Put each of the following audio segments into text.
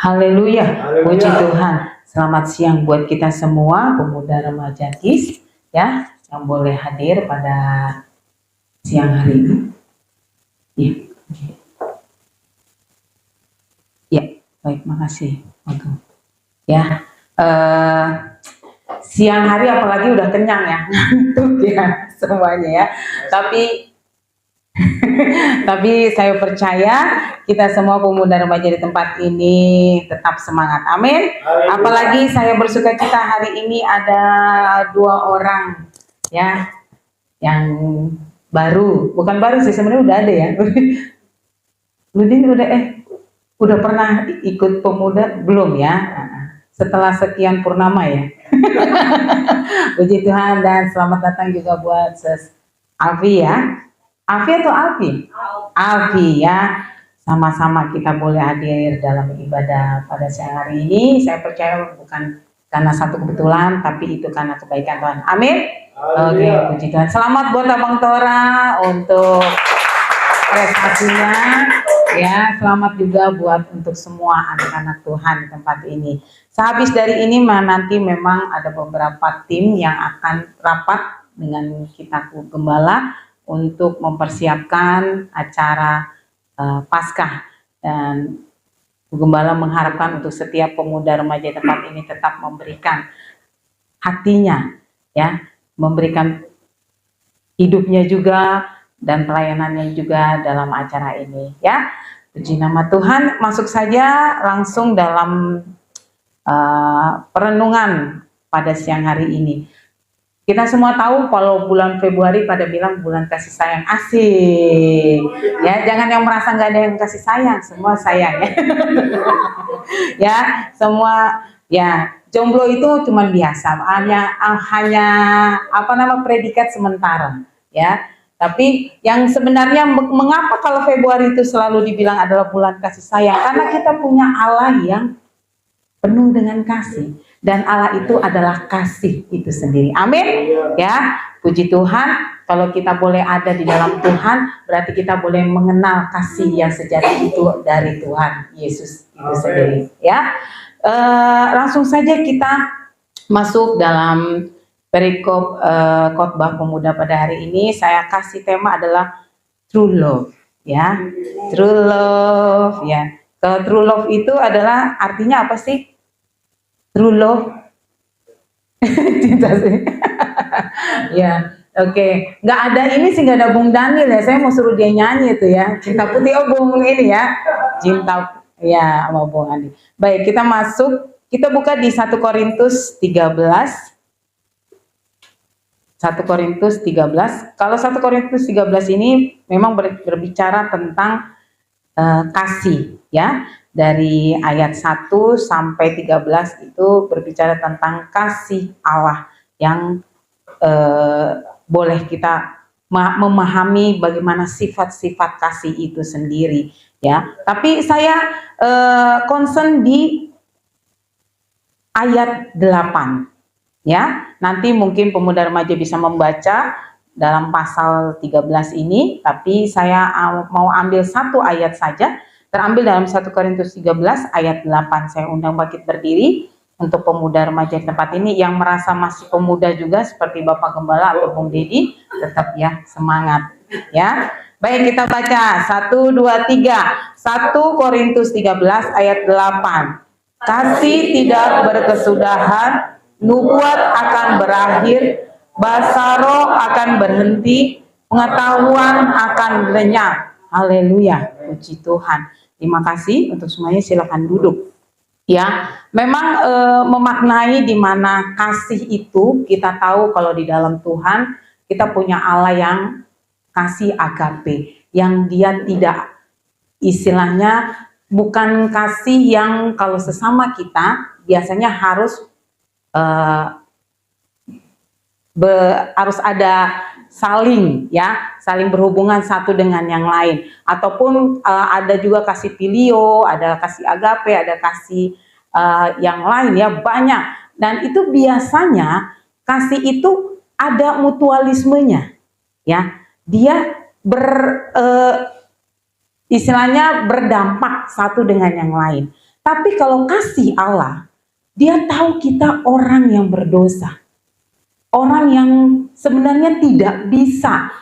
Haleluya, puji Tuhan. Selamat siang buat kita semua, pemuda remaja KIS, ya, yang boleh hadir pada siang hari ini. Ya, ya, baik, makasih. Ya, siang hari apalagi udah kenyang ya, ngantuk ya semuanya ya. Tapi saya percaya kita semua pemuda remaja di tempat ini tetap semangat. Amin. Apalagi saya bersuka cita hari ini ada 2 orang ya yang baru, bukan baru sih sebenarnya udah ada ya. Ludin udah pernah ikut pemuda belum ya? Setelah sekian purnama ya. Puji Tuhan dan selamat datang juga buat Sis Alfi ya. Alfi atau Alfi? Alfi ya. Sama-sama kita boleh hadir dalam ibadah pada siang hari ini. Saya percaya bukan karena satu kebetulan, tapi itu karena kebaikan Tuhan. Amin. Oke, puji Tuhan. Selamat buat Abang Tora untuk prestasinya. Ya, selamat juga buat untuk semua anak-anak Tuhan di tempat ini. Sehabis dari ini nanti memang ada beberapa tim yang akan rapat dengan kita Gembala untuk mempersiapkan acara Paskah, dan Gembala mengharapkan untuk setiap pemuda remaja tempat ini tetap memberikan hatinya, ya, memberikan hidupnya juga dan pelayanannya juga dalam acara ini, ya. Puji nama Tuhan. Masuk saja langsung dalam perenungan pada siang hari ini. Kita semua tahu kalau bulan Februari pada bilang bulan kasih sayang. Asik ya, jangan yang merasa nggak ada yang kasih sayang, semua sayang ya. Ya, semua ya, jomblo itu cuma biasa, hanya predikat sementara ya. Tapi yang sebenarnya mengapa kalau Februari itu selalu dibilang adalah bulan kasih sayang? Karena kita punya Allah yang penuh dengan kasih. Dan Allah itu adalah kasih itu sendiri. Amin. Ya, puji Tuhan. Kalau kita boleh ada di dalam Tuhan, berarti kita boleh mengenal kasih yang sejati itu dari Tuhan Yesus itu sendiri. Ya, langsung saja kita masuk dalam perikop khotbah pemuda pada hari ini. Saya kasih tema adalah true love. Ya, true love. Ya, true love itu adalah artinya apa sih? True love, cinta sih. Ya, oke. Nggak ada ini sih, nggak ada Bung Daniel ya. Saya mau suruh dia nyanyi itu ya. Cinta putih, Bung ini ya. Cinta, ya, sama Bung Andi. Baik, kita masuk. Kita buka di 1 Korintus 13. 1 Korintus 13. Kalau 1 Korintus 13 ini memang berbicara tentang kasih, ya. Dari ayat 1 sampai 13 itu berbicara tentang kasih Allah yang boleh kita memahami bagaimana sifat-sifat kasih itu sendiri, ya. Tapi saya concern di ayat 8, ya. Nanti mungkin pemuda remaja bisa membaca dalam pasal 13 ini, tapi saya mau ambil satu ayat saja. Terambil dalam 1 Korintus 13 ayat 8. Saya undang bangkit berdiri untuk pemuda remaja di tempat ini yang merasa masih pemuda juga seperti Bapak Gembala atau Bung Dedi, tetap ya semangat ya. Baik, kita baca 1, 2, 3. 1 Korintus 13 ayat 8. Kasih tidak berkesudahan, nubuat akan berakhir, bahasa roh akan berhenti, pengetahuan akan lenyap. Haleluya, puji Tuhan. Terima kasih untuk semuanya, silakan duduk. Ya, memang memaknai di mana kasih itu, kita tahu kalau di dalam Tuhan kita punya Allah yang kasih agape, yang dia tidak, istilahnya bukan kasih yang kalau sesama kita biasanya harus harus ada saling berhubungan satu dengan yang lain, ataupun ada juga kasih filio, ada kasih agape, ada kasih yang lain ya, banyak. Dan itu biasanya kasih itu ada mutualismenya ya, dia istilahnya berdampak satu dengan yang lain. Tapi kalau kasih Allah, dia tahu kita orang yang berdosa. Orang yang sebenarnya tidak bisa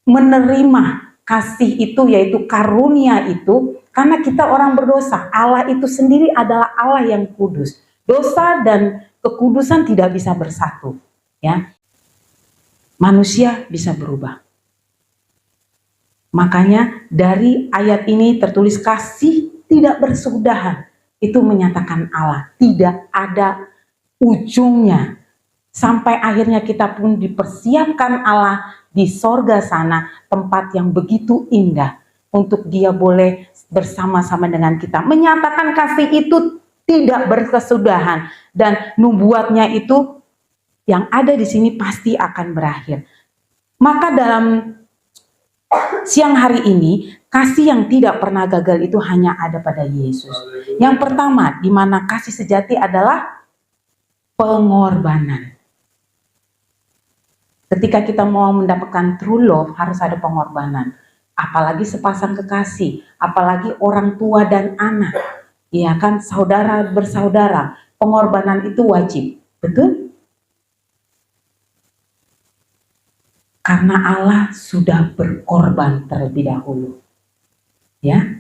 menerima kasih itu, yaitu karunia itu, karena kita orang berdosa. Allah itu sendiri adalah Allah yang kudus. Dosa dan kekudusan tidak bisa bersatu, ya. Manusia bisa berubah. Makanya dari ayat ini tertulis kasih tidak bersudahan. Itu menyatakan Allah tidak ada ujungnya. Sampai akhirnya kita pun dipersiapkan Allah di sorga sana, tempat yang begitu indah untuk dia boleh bersama-sama dengan kita. Menyatakan kasih itu tidak berkesudahan, dan nubuatnya itu yang ada di sini pasti akan berakhir. Maka dalam siang hari ini, kasih yang tidak pernah gagal itu hanya ada pada Yesus. Yang pertama, di mana kasih sejati adalah pengorbanan. Ketika kita mau mendapatkan true love, harus ada pengorbanan. Apalagi sepasang kekasih, apalagi orang tua dan anak, ya kan, saudara bersaudara, pengorbanan itu wajib, betul? Karena Allah sudah berkorban terlebih dahulu, ya.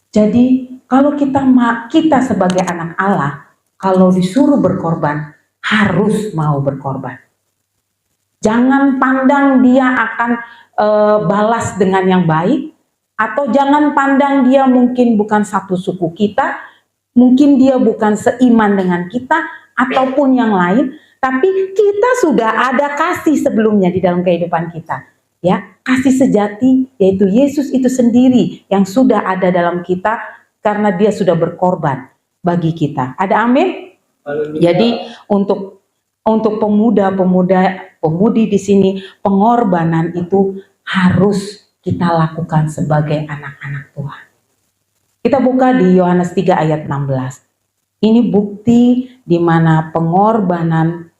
Jadi kalau kita sebagai anak Allah, kalau disuruh berkorban, harus mau berkorban. Jangan pandang dia akan balas dengan yang baik, atau jangan pandang dia mungkin bukan satu suku kita, mungkin dia bukan seiman dengan kita, ataupun yang lain. Tapi kita sudah ada kasih sebelumnya di dalam kehidupan kita, ya. Kasih sejati yaitu Yesus itu sendiri yang sudah ada dalam kita karena dia sudah berkorban bagi kita. Ada amin? Jadi untuk pemudi di sini, pengorbanan itu harus kita lakukan sebagai anak-anak Tuhan. Kita buka di Yohanes 3 ayat 16. Ini bukti di mana pengorbanan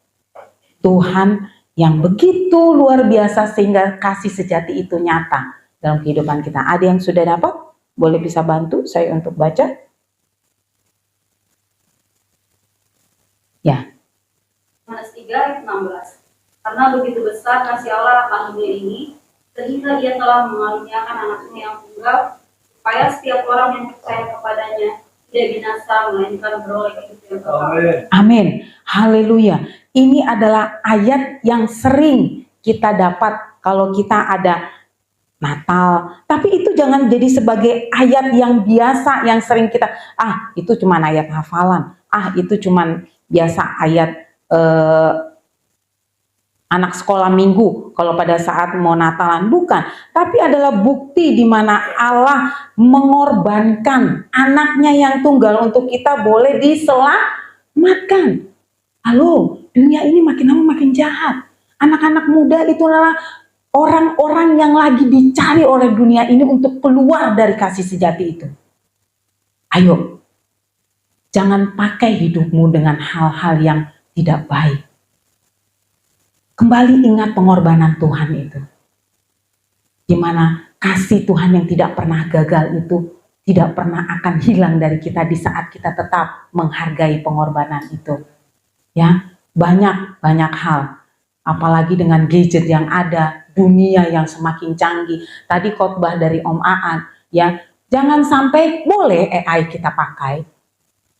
Tuhan yang begitu luar biasa sehingga kasih sejati itu nyata dalam kehidupan kita. Ada yang sudah dapat? Boleh bisa bantu saya untuk baca? Ya. Yohanes 3 ayat 16. Karena begitu besar kasih Allah akan dunia ini, sehingga Ia telah mengaruniakan anaknya yang tunggal, supaya setiap orang yang percaya kepadanya tidak binasa, melainkan beroleh hidup yang kekal. Amin. Haleluya. Ini adalah ayat yang sering kita dapat kalau kita ada Natal. Tapi itu jangan jadi sebagai ayat yang biasa, yang sering kita, itu cuma ayat hafalan. Itu cuma biasa ayat anak sekolah minggu kalau pada saat mau Natalan. Bukan, tapi adalah bukti di mana Allah mengorbankan anaknya yang tunggal untuk kita boleh diselamatkan. Halo, dunia ini makin lama makin jahat. Anak-anak muda itu adalah orang-orang yang lagi dicari oleh dunia ini untuk keluar dari kasih sejati itu. Ayo, jangan pakai hidupmu dengan hal-hal yang tidak baik. Kembali ingat pengorbanan Tuhan itu. Di mana kasih Tuhan yang tidak pernah gagal itu tidak pernah akan hilang dari kita di saat kita tetap menghargai pengorbanan itu. Ya, banyak hal. Apalagi dengan gadget yang ada, dunia yang semakin canggih. Tadi khotbah dari Om Aan, ya, jangan sampai boleh AI kita pakai.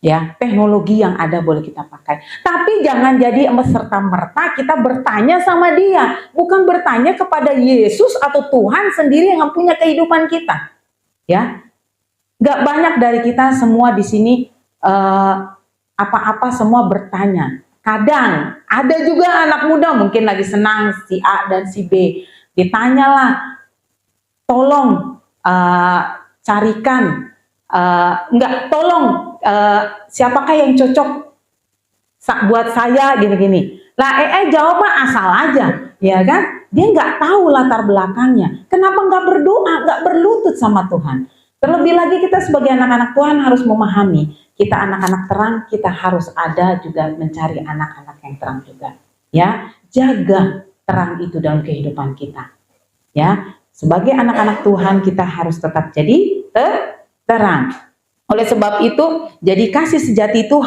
Ya, teknologi yang ada boleh kita pakai. Tapi jangan jadi serta-merta kita bertanya sama dia. Bukan bertanya kepada Yesus atau Tuhan sendiri yang punya kehidupan kita. Ya, gak banyak dari kita semua di sini apa-apa semua bertanya. Kadang ada juga anak muda mungkin lagi senang si A dan si B. Ditanyalah, tolong carikan, siapakah yang cocok buat saya gini-gini. Lah jawab mah asal aja, ya kan? Dia nggak tahu latar belakangnya. Kenapa nggak berdoa, nggak berlutut sama Tuhan? Terlebih lagi kita sebagai anak-anak Tuhan harus memahami, kita anak-anak terang, kita harus ada juga mencari anak-anak yang terang juga. Ya, jaga terang itu dalam kehidupan kita. Ya, sebagai anak-anak Tuhan kita harus tetap jadi terang. Oleh sebab itu, jadi kasih sejati itu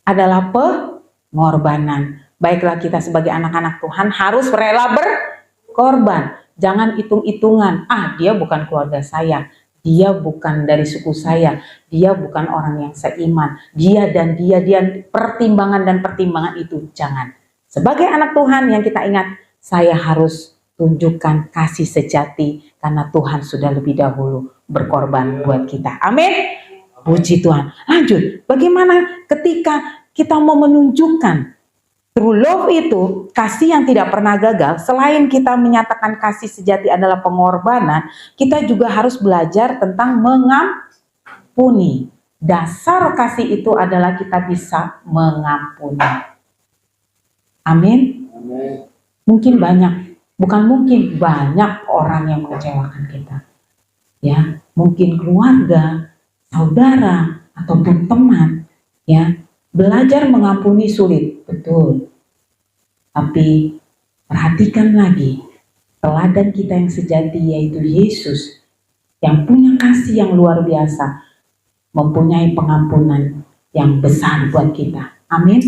adalah pengorbanan. Baiklah kita sebagai anak-anak Tuhan harus rela berkorban. Jangan hitung-hitungan, dia bukan keluarga saya, dia bukan dari suku saya, dia bukan orang yang seiman, dia dan dia pertimbangan dan pertimbangan itu jangan. Sebagai anak Tuhan yang kita ingat, saya harus tunjukkan kasih sejati karena Tuhan sudah lebih dahulu berkorban buat kita. Amin. Puji Tuhan. Lanjut, bagaimana ketika kita mau menunjukkan true love itu, kasih yang tidak pernah gagal. Selain kita menyatakan kasih sejati adalah pengorbanan, kita juga harus belajar tentang mengampuni. Dasar kasih itu adalah kita bisa mengampuni. Amin. Mungkin banyak, bukan mungkin, banyak orang yang mengecewakan kita. Ya, mungkin keluarga, saudara, ataupun teman. Ya, belajar mengampuni sulit, betul. Tapi perhatikan lagi, teladan kita yang sejati yaitu Yesus yang punya kasih yang luar biasa, mempunyai pengampunan yang besar buat kita. Amin.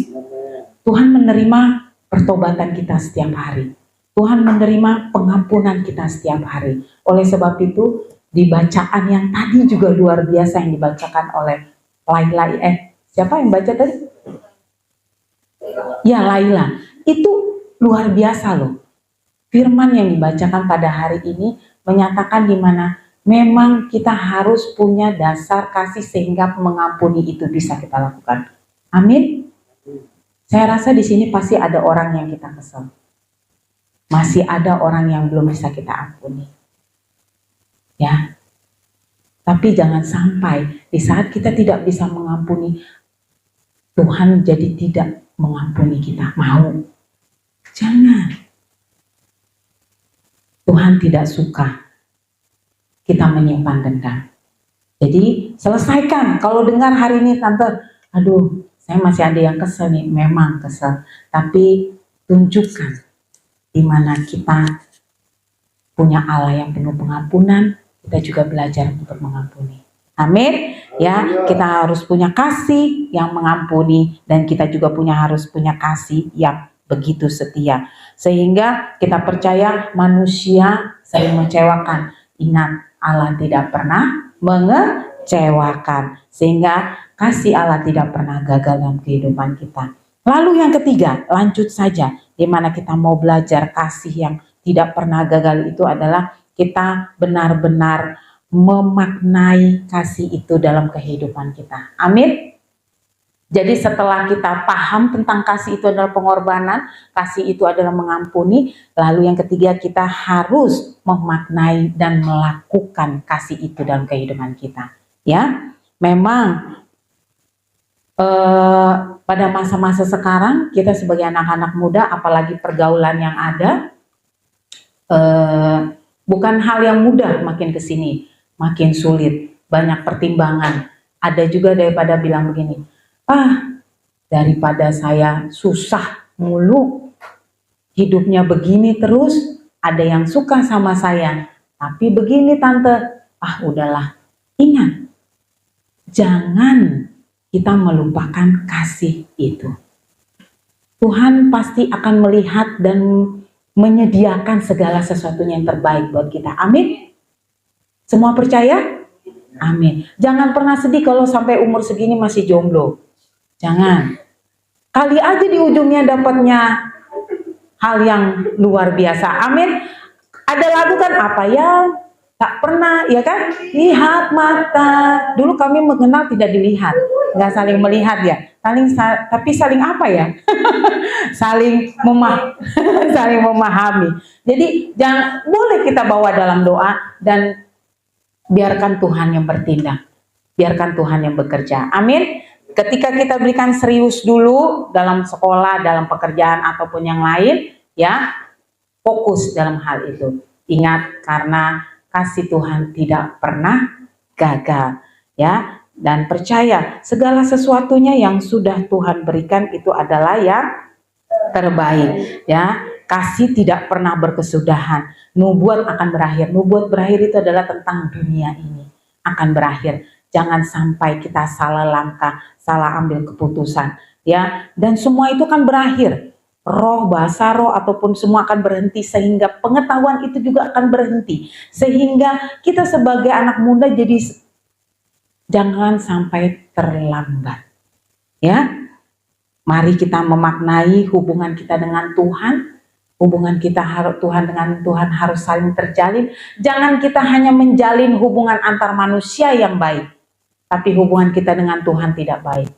Tuhan menerima pertobatan kita setiap hari. Tuhan menerima pengampunan kita setiap hari. Oleh sebab itu, di bacaan yang tadi juga luar biasa yang dibacakan oleh Laila. Siapa yang baca tadi? Ya, Laila. Itu luar biasa loh. Firman yang dibacakan pada hari ini menyatakan di mana memang kita harus punya dasar kasih sehingga mengampuni itu bisa kita lakukan. Amin. Saya rasa di sini pasti ada orang yang kita kesel. Masih ada orang yang belum bisa kita ampuni. Ya. Tapi jangan sampai di saat kita tidak bisa mengampuni, Tuhan jadi tidak mengampuni kita. Mau? Jangan. Tuhan tidak suka kita menyimpan dendam. Jadi selesaikan. Kalau dengar hari ini, Tante, aduh, saya masih ada yang kesel nih. Memang kesel. Tapi tunjukkan di mana kita punya Allah yang penuh pengampunan, kita juga belajar untuk mengampuni. Amin. Ya, kita harus punya kasih yang mengampuni dan kita juga harus punya kasih yang begitu setia. Sehingga kita percaya manusia sering mengecewakan. Ingat, Allah tidak pernah mengecewakan. Sehingga kasih Allah tidak pernah gagal dalam kehidupan kita. Lalu yang ketiga, lanjut saja. Di mana kita mau belajar kasih yang tidak pernah gagal itu adalah kita benar-benar memaknai kasih itu dalam kehidupan kita. Amin. Jadi setelah kita paham tentang kasih itu adalah pengorbanan, kasih itu adalah mengampuni, lalu yang ketiga kita harus memaknai dan melakukan kasih itu dalam kehidupan kita. Ya, memang pada masa-masa sekarang kita sebagai anak-anak muda, apalagi pergaulan yang ada, bukan hal yang mudah makin kesini, makin sulit, banyak pertimbangan. Ada juga daripada bilang begini, daripada saya susah mulu, hidupnya begini terus, ada yang suka sama saya, tapi begini Tante, udahlah. Ingat, jangan kita melupakan kasih itu. Tuhan pasti akan melihat dan menyediakan segala sesuatunya yang terbaik buat kita. Amin. Semua percaya? Amin. Jangan pernah sedih kalau sampai umur segini masih jomblo. Jangan. Kali aja di ujungnya dapatnya hal yang luar biasa. Amin. Ada lagu kan, apa yang tak pernah, ya kan? Lihat mata. Dulu kami mengenal tidak dilihat, nggak saling melihat ya. Tapi saling apa ya? saling memahami. Jadi jangan, boleh kita bawa dalam doa dan biarkan Tuhan yang bertindak, biarkan Tuhan yang bekerja. Amin. Ketika kita berikan serius dulu dalam sekolah, dalam pekerjaan ataupun yang lain, ya fokus dalam hal itu. Ingat, karena kasih Tuhan tidak pernah gagal, ya. Dan percaya segala sesuatunya yang sudah Tuhan berikan itu adalah yang terbaik, ya. Kasih tidak pernah berkesudahan. Nubuat akan berakhir. Nubuat berakhir itu adalah tentang dunia ini akan berakhir. jangan sampai kita salah langkah, salah ambil keputusan, ya. Dan semua itu kan berakhir. Roh, bahasa roh, ataupun semua akan berhenti, sehingga pengetahuan itu juga akan berhenti. Sehingga kita sebagai anak muda jadi jangan sampai terlambat. Ya, mari kita memaknai hubungan kita dengan Tuhan. Hubungan kita Tuhan dengan Tuhan harus saling terjalin. Jangan kita hanya menjalin hubungan antar manusia yang baik, tapi hubungan kita dengan Tuhan tidak baik.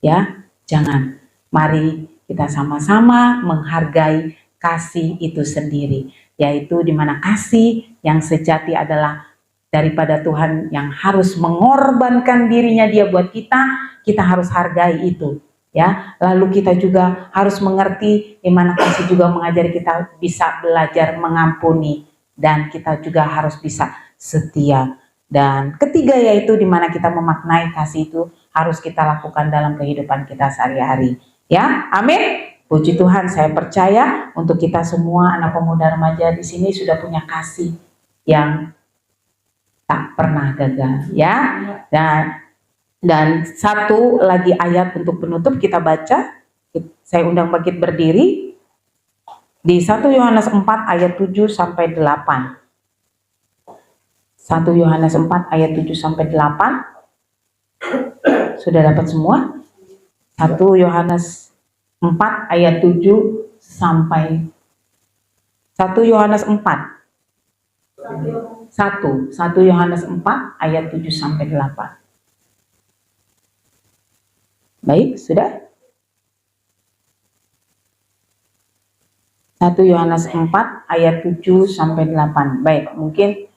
Ya, jangan. Mari kita sama-sama menghargai kasih itu sendiri, yaitu di mana kasih yang sejati adalah daripada Tuhan yang harus mengorbankan dirinya dia buat kita harus hargai itu. Ya, lalu kita juga harus mengerti di mana kasih juga mengajari kita bisa belajar mengampuni, dan kita juga harus bisa setia. Dan ketiga yaitu di mana kita memaknai kasih itu harus kita lakukan dalam kehidupan kita sehari-hari. Ya, amin. Puji Tuhan, saya percaya untuk kita semua anak pemuda remaja di sini sudah punya kasih yang tak pernah gagal, ya. Dan satu lagi ayat untuk penutup kita baca. Saya undang bangkit berdiri di 1 Yohanes 4 ayat 7 sampai 8. 1 Yohanes 4 ayat 7 sampai 8. Sudah dapat semua? 1 Yohanes 4 ayat 7 sampai 1 Yohanes 4. 1 Yohanes 4 ayat 7 sampai 8. Baik, sudah? 1 Yohanes 4 ayat 7 sampai 8. Baik, mungkin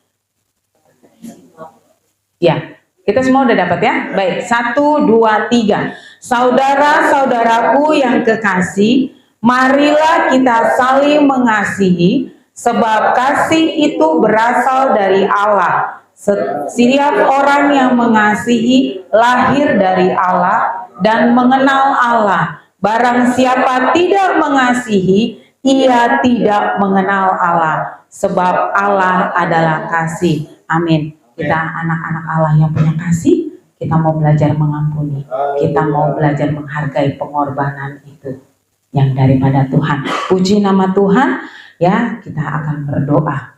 ya, kita semua udah dapat ya? Baik, 1, 2, 3. Saudara-saudaraku yang kekasih, marilah kita saling mengasihi, sebab kasih itu berasal dari Allah. Setiap orang yang mengasihi lahir dari Allah dan mengenal Allah. Barang siapa tidak mengasihi, ia tidak mengenal Allah, sebab Allah adalah kasih. Amin. Kita anak-anak Allah yang punya kasih, kita mau belajar mengampuni, kita mau belajar menghargai pengorbanan itu yang daripada Tuhan. Puji nama Tuhan. Ya, kita akan berdoa.